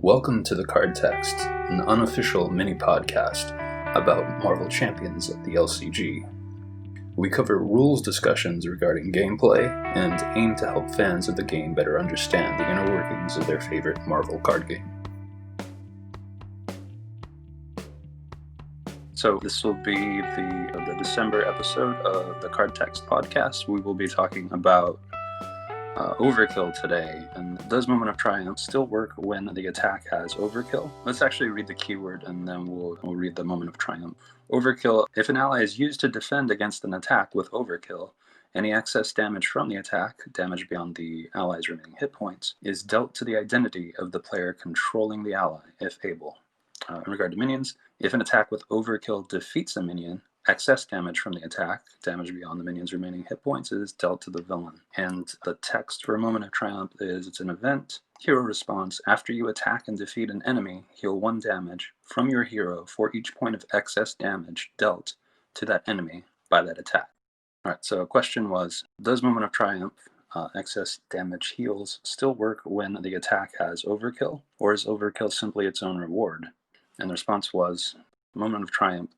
Welcome to the Card Text, an unofficial mini-podcast about Marvel Champions at the LCG. We cover rules discussions regarding gameplay and aim to help fans of the game better understand the inner workings of their favorite Marvel card game. So this will be the December episode of the Card Text podcast. We will be talking about Overkill today, and does Moment of Triumph still work when the attack has Overkill? Let's actually read the keyword and then we'll read the Moment of Triumph. Overkill: if an ally is used to defend against an attack with Overkill, any excess damage from the attack, damage beyond the ally's remaining hit points, is dealt to the identity of the player controlling the ally, if able. In regard to minions, if an attack with Overkill defeats a minion, excess damage from the attack, damage beyond the minion's remaining hit points, is dealt to the villain. And the text for Moment of Triumph is, it's an event. Hero response: after you attack and defeat an enemy, heal 1 damage from your hero for each point of excess damage dealt to that enemy by that attack. Alright, so the question was, does Moment of Triumph excess damage heals still work when the attack has Overkill, or is Overkill simply its own reward? And the response was, Moment of Triumph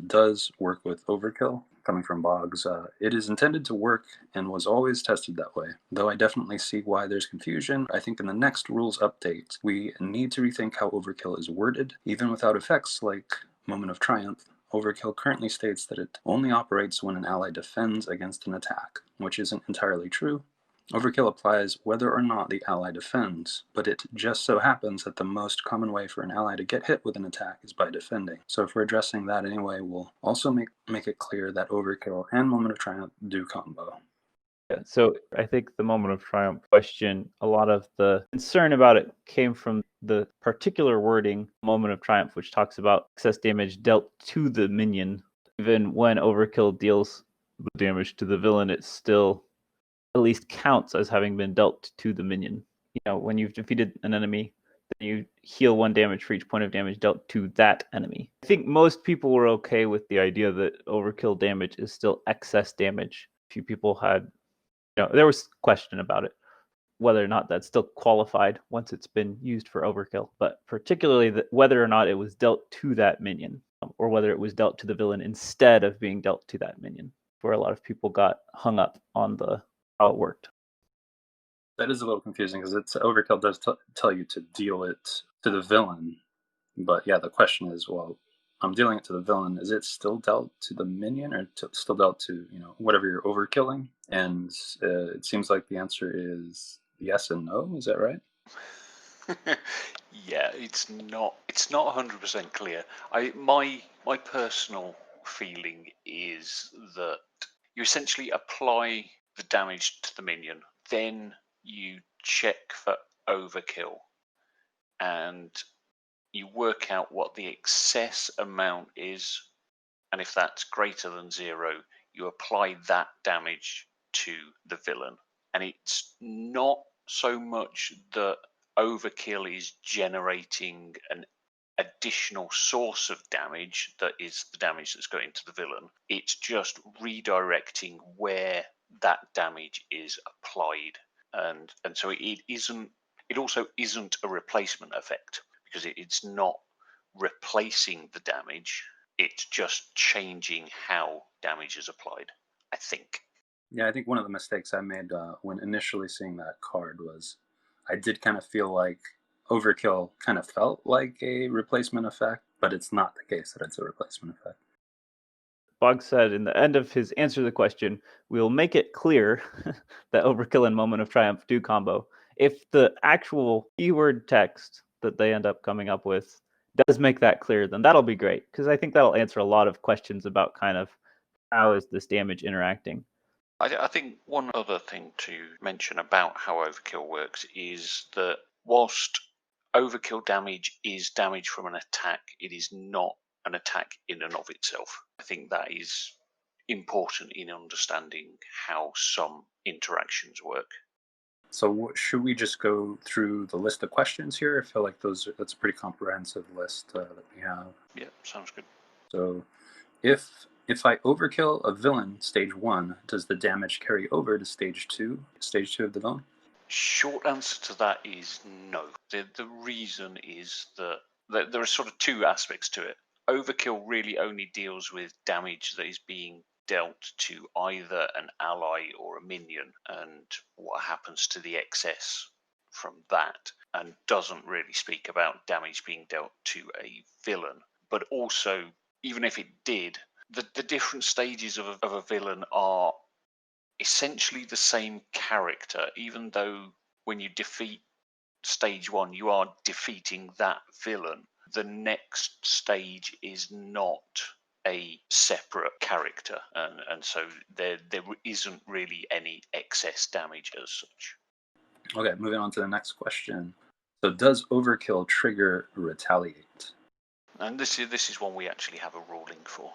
does work with Overkill. Coming from Boggs, it is intended to work and was always tested that way. Though I definitely see why there's confusion, I think in the next rules update, we need to rethink how Overkill is worded. Even without effects like Moment of Triumph, Overkill currently states that it only operates when an ally defends against an attack, which isn't entirely true. Overkill applies whether or not the ally defends, but it just so happens that the most common way for an ally to get hit with an attack is by defending. So if we're addressing that anyway, we'll also make it clear that Overkill and Moment of Triumph do combo. Yeah, so I think the Moment of Triumph question, a lot of the concern about it came from the particular wording, Moment of Triumph, which talks about excess damage dealt to the minion. Even when Overkill deals the damage to the villain, it still at least counts as having been dealt to the minion. You know, when you've defeated an enemy, then you heal 1 damage for each point of damage dealt to that enemy. I think most people were okay with the idea that Overkill damage is still excess damage. A few people had, there was question about it, whether or not that's still qualified once it's been used for Overkill, but particularly whether or not it was dealt to that minion, or whether it was dealt to the villain instead of being dealt to that minion, where a lot of people got hung up on how it worked. That is a little confusing because Overkill does tell you to deal it to the villain, but yeah, the question is, well, I'm dealing it to the villain. Is it still dealt to the minion, or still dealt to whatever you're overkilling? And it seems like the answer is yes and no. Is that right? Yeah, it's not 100% clear. My personal feeling is that you essentially apply the damage to the minion, then you check for overkill, and you work out what the excess amount is, and if that's greater than 0, you apply that damage to the villain. And it's not so much that overkill is generating an additional source of damage that is the damage that's going to the villain. It's just redirecting where that damage is applied, and so it also isn't a replacement effect, because it's not replacing the damage, it's just changing how damage is applied, I think. Yeah, I think one of the mistakes I made when initially seeing that card was I did kind of feel like Overkill kind of felt like a replacement effect, but it's not the case that it's a replacement effect. Boggs said in the end of his answer to the question, we'll make it clear that Overkill and Moment of Triumph do combo. If the actual keyword text that they end up coming up with does make that clear, then that'll be great, because I think that'll answer a lot of questions about kind of how is this damage interacting. I think one other thing to mention about how overkill works is that whilst overkill damage is damage from an attack, it is not an attack in and of itself. I think that is important in understanding how some interactions work. So should we just go through the list of questions here? I feel like that's a pretty comprehensive list that we have. Yeah, sounds good. So if I overkill a villain stage 1, does the damage carry over to stage 2 of the villain? Short answer to that is no. The reason is that there are sort of two aspects to it. Overkill really only deals with damage that is being dealt to either an ally or a minion, and what happens to the excess from that, and doesn't really speak about damage being dealt to a villain. But also, even if it did, the different stages of a villain are essentially the same character, even though when you defeat stage one, you are defeating that villain. The next stage is not a separate character, and so there isn't really any excess damage as such. Okay, moving on to the next question. So, does overkill trigger retaliate? And this is one we actually have a ruling for.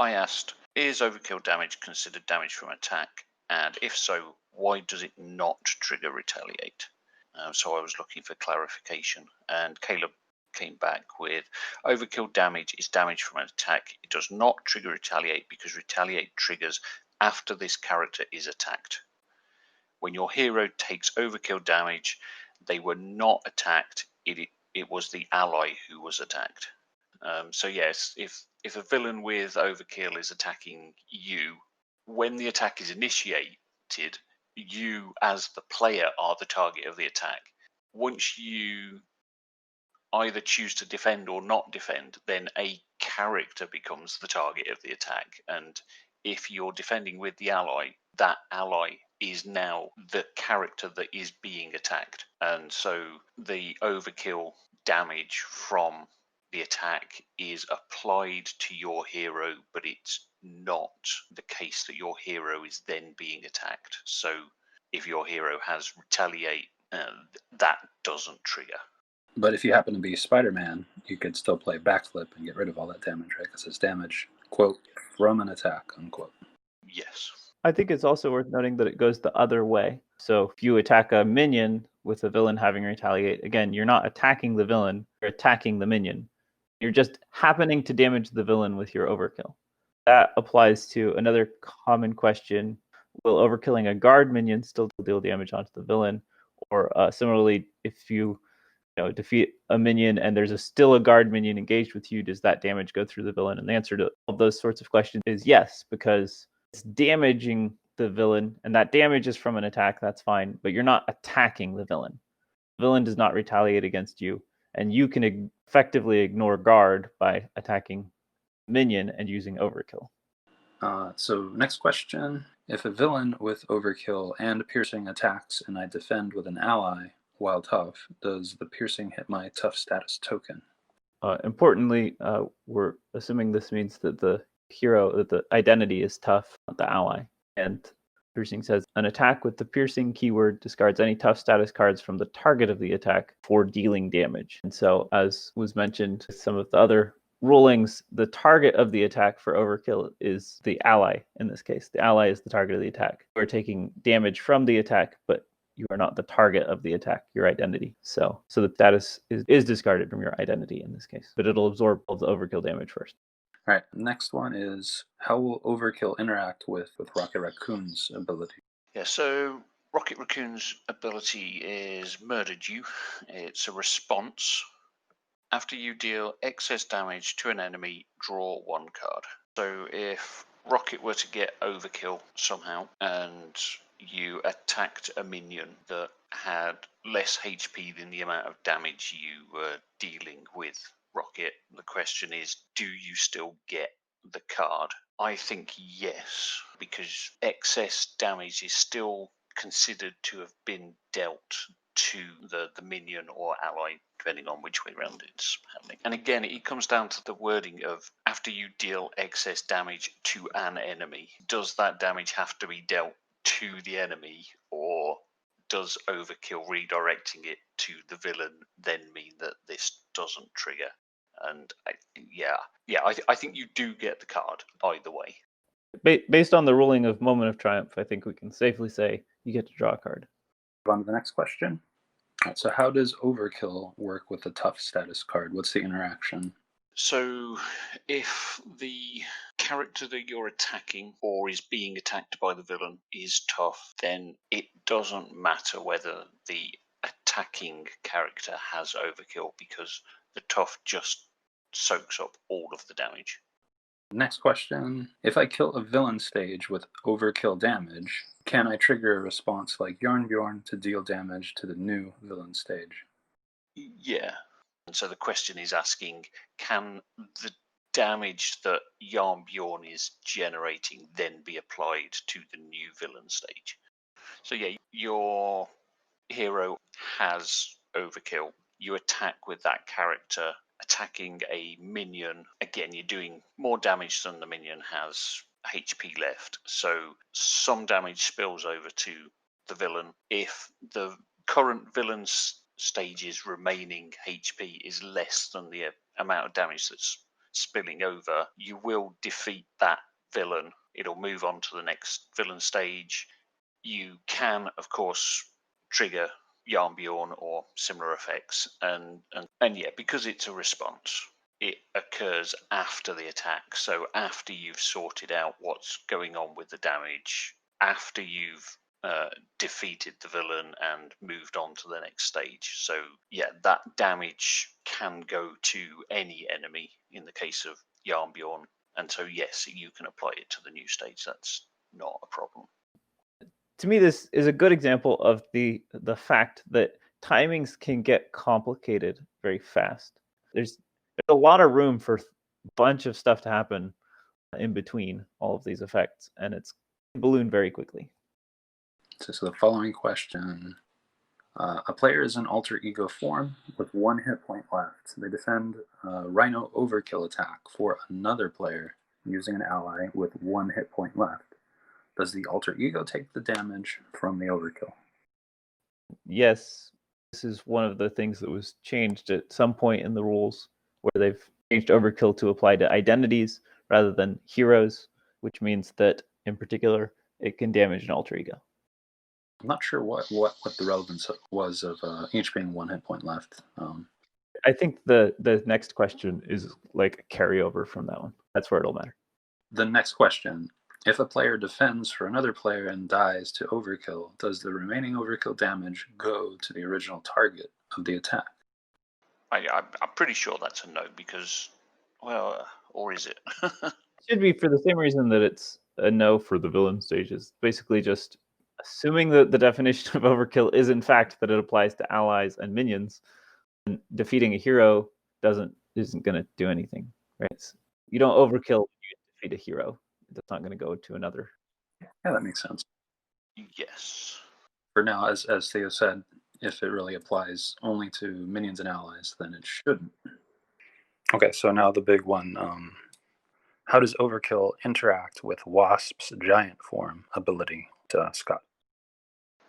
I asked, is overkill damage considered damage from attack? And if so, why does it not trigger retaliate? So I was looking for clarification, and Caleb came back with overkill damage is damage from an attack. It does not trigger retaliate because retaliate triggers after this character is attacked. When your hero takes overkill damage, they were not attacked. It was the ally who was attacked. So yes, if a villain with overkill is attacking you, when the attack is initiated, you as the player are the target of the attack. Once you either choose to defend or not defend, then a character becomes the target of the attack. And if you're defending with the ally, that ally is now the character that is being attacked. And so the overkill damage from the attack is applied to your hero, but it's not the case that your hero is then being attacked. So if your hero has retaliate, that doesn't trigger. But if you happen to be Spider-Man, you could still play backflip and get rid of all that damage, right? Because it's damage, quote, from an attack, unquote. Yes. I think it's also worth noting that it goes the other way. So if you attack a minion with a villain having retaliate, again, you're not attacking the villain, you're attacking the minion. You're just happening to damage the villain with your overkill. That applies to another common question. Will overkilling a guard minion still deal damage onto the villain? Or similarly, if you defeat a minion and there's still a guard minion engaged with you, does that damage go through the villain? And the answer to all those sorts of questions is yes, because it's damaging the villain, and that damage is from an attack, that's fine, but you're not attacking the villain. The villain does not retaliate against you, and you can effectively ignore guard by attacking minion and using overkill. So next question. If a villain with overkill and piercing attacks and I defend with an ally while tough, does the piercing hit my tough status token? Importantly, we're assuming this means that the hero, that the identity is tough, not the ally. And piercing says, an attack with the piercing keyword discards any tough status cards from the target of the attack for dealing damage. And so, as was mentioned, some of the other rulings, the target of the attack for overkill is the ally in this case. The ally is the target of the attack. We're taking damage from the attack, but you are not the target of the attack, your identity. So the status is discarded from your identity in this case, but it'll absorb all the overkill damage first. All right, next one is, how will overkill interact with Rocket Raccoon's ability? Yeah, so Rocket Raccoon's ability is Murdered You. It's a response. After you deal excess damage to an enemy, draw one card. So if Rocket were to get overkill somehow and you attacked a minion that had less HP than the amount of damage you were dealing with Rocket, the question is, do you still get the card? I think yes, because excess damage is still considered to have been dealt to the minion or ally, depending on which way around it's happening. And again, it comes down to the wording of after you deal excess damage to an enemy, does that damage have to be dealt to the enemy, or does overkill redirecting it to the villain then mean that this doesn't trigger? And I think you do get the card either way. Based on the ruling of Moment of Triumph, I think we can safely say you get to draw a card. On to the next question. All right, so how does overkill work with the tough status card? What's the interaction? So, if the character that you're attacking or is being attacked by the villain is tough, then it doesn't matter whether the attacking character has overkill because the tough just soaks up all of the damage. Next question. If I kill a villain stage with overkill damage, can I trigger a response like Jarnbjorn to deal damage to the new villain stage? Yeah. And so the question is asking, can the damage that Jarnbjorn is generating then be applied to the new villain stage? So yeah, your hero has overkill. You attack with that character, attacking a minion. Again, you're doing more damage than the minion has HP left. So some damage spills over to the villain. If the current villain's stage's remaining HP is less than the amount of damage that's spilling over, you will defeat that villain. It'll move on to the next villain stage. You can, of course, trigger Jarnbjorn or similar effects, and yeah, because it's a response, it occurs after the attack. So after you've sorted out what's going on with the damage, after you've defeated the villain and moved on to the next stage. So yeah, that damage can go to any enemy in the case of Jarnbjorn, and so yes, you can apply it to the new stage. That's not a problem. To me, this is a good example of the fact that timings can get complicated very fast. There's a lot of room for a bunch of stuff to happen in between all of these effects, and it's ballooned very quickly. So the following question. A player is in alter ego form with 1 hit point left. They defend a Rhino overkill attack for another player using an ally with 1 hit point left. Does the alter ego take the damage from the overkill? Yes, this is one of the things that was changed at some point in the rules, where they've changed overkill to apply to identities rather than heroes, which means that in particular it can damage an alter ego. I'm not sure what the relevance was of each being 1 hit point left. I think the next question is like a carryover from that one. That's where it'll matter. The next question. If a player defends for another player and dies to overkill, does the remaining overkill damage go to the original target of the attack? I'm pretty sure that's a no because, well, or is it? It should be for the same reason that it's a no for the villain stages. Basically just assuming that the definition of overkill is in fact that it applies to allies and minions, and defeating a hero isn't going to do anything, right? So you don't overkill when you defeat a hero. That's not going to go to another. Yeah, that makes sense. Yes. For now, as Theo said, if it really applies only to minions and allies, then it shouldn't. Okay, so now the big one. How does Overkill interact with Wasp's giant form ability, Scott?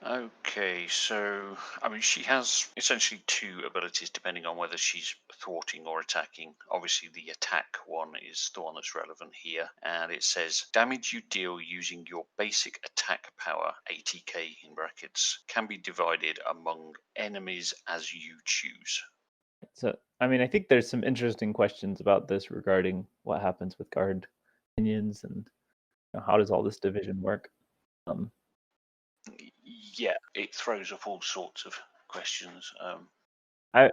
Okay, so I mean, she has essentially two abilities depending on whether she's thwarting or attacking. Obviously, the attack one is the one that's relevant here, and it says damage you deal using your basic attack power, ATK in brackets, can be divided among enemies as you choose. So, I mean, I think there's some interesting questions about this regarding what happens with guard minions and how does all this division work. Yeah, it throws up all sorts of questions. I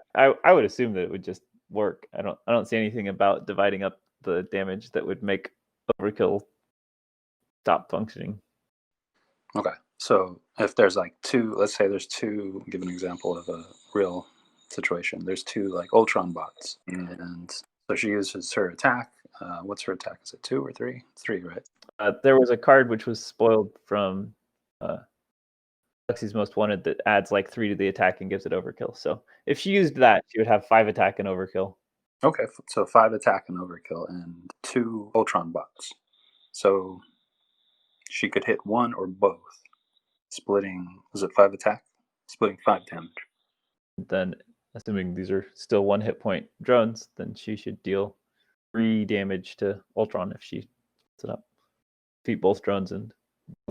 would assume that it would just work. I don't see anything about dividing up the damage that would make overkill stop functioning. Okay, so if there's like two, let's say there's two, give an example of a real situation. There's two like Ultron bots, and so she uses her attack. What's her attack? Is it 2 or 3? It's 3, right? There was a card which was spoiled from Lexi's Most Wanted that adds like 3 to the attack and gives it overkill. So if she used that, she would have 5 attack and overkill. Okay, so 5 attack and overkill and 2 Ultron bots. So she could hit one or both, splitting, is it 5 attack? Splitting 5 damage. Then, assuming these are still 1 hit point drones, then she should deal 3 damage to Ultron if she sets it up. Defeat both drones and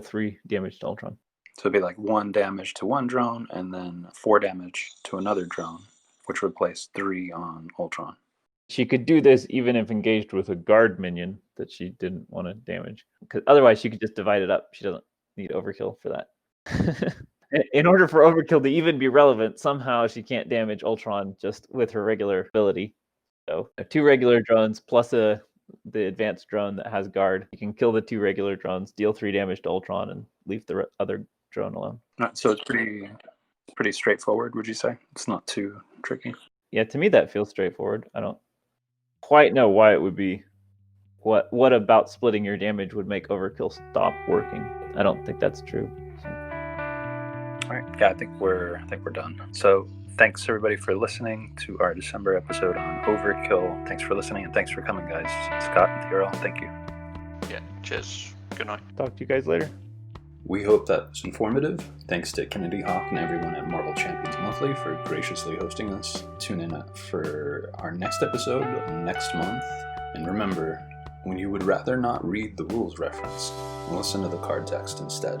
3 damage to Ultron. So it'd be like 1 damage to one drone and then 4 damage to another drone, which would place 3 on Ultron. She could do this even if engaged with a guard minion that she didn't want to damage. Because otherwise, she could just divide it up. She doesn't need overkill for that. In order for overkill to even be relevant, somehow she can't damage Ultron just with her regular ability. So 2 regular drones plus the advanced drone that has guard. You can kill the 2 regular drones, deal 3 damage to Ultron, and leave the other drone alone. So it's pretty straightforward, would you say? It's not too tricky. Yeah, to me that feels straightforward. I don't quite know why it would be. What about splitting your damage would make overkill stop working? I don't think that's true. So. All right. Yeah, I think we're done. So thanks everybody for listening to our December episode on Overkill. Thanks for listening and thanks for coming, guys. Scott and Theorel, thank you. Yeah, cheers. Good night. Talk to you guys later. We hope that was informative. Thanks to Kennedy Hawk and everyone at Marvel Champions Monthly for graciously hosting us. Tune in for our next episode next month. And remember, when you would rather not read the rules reference, listen to the card text instead.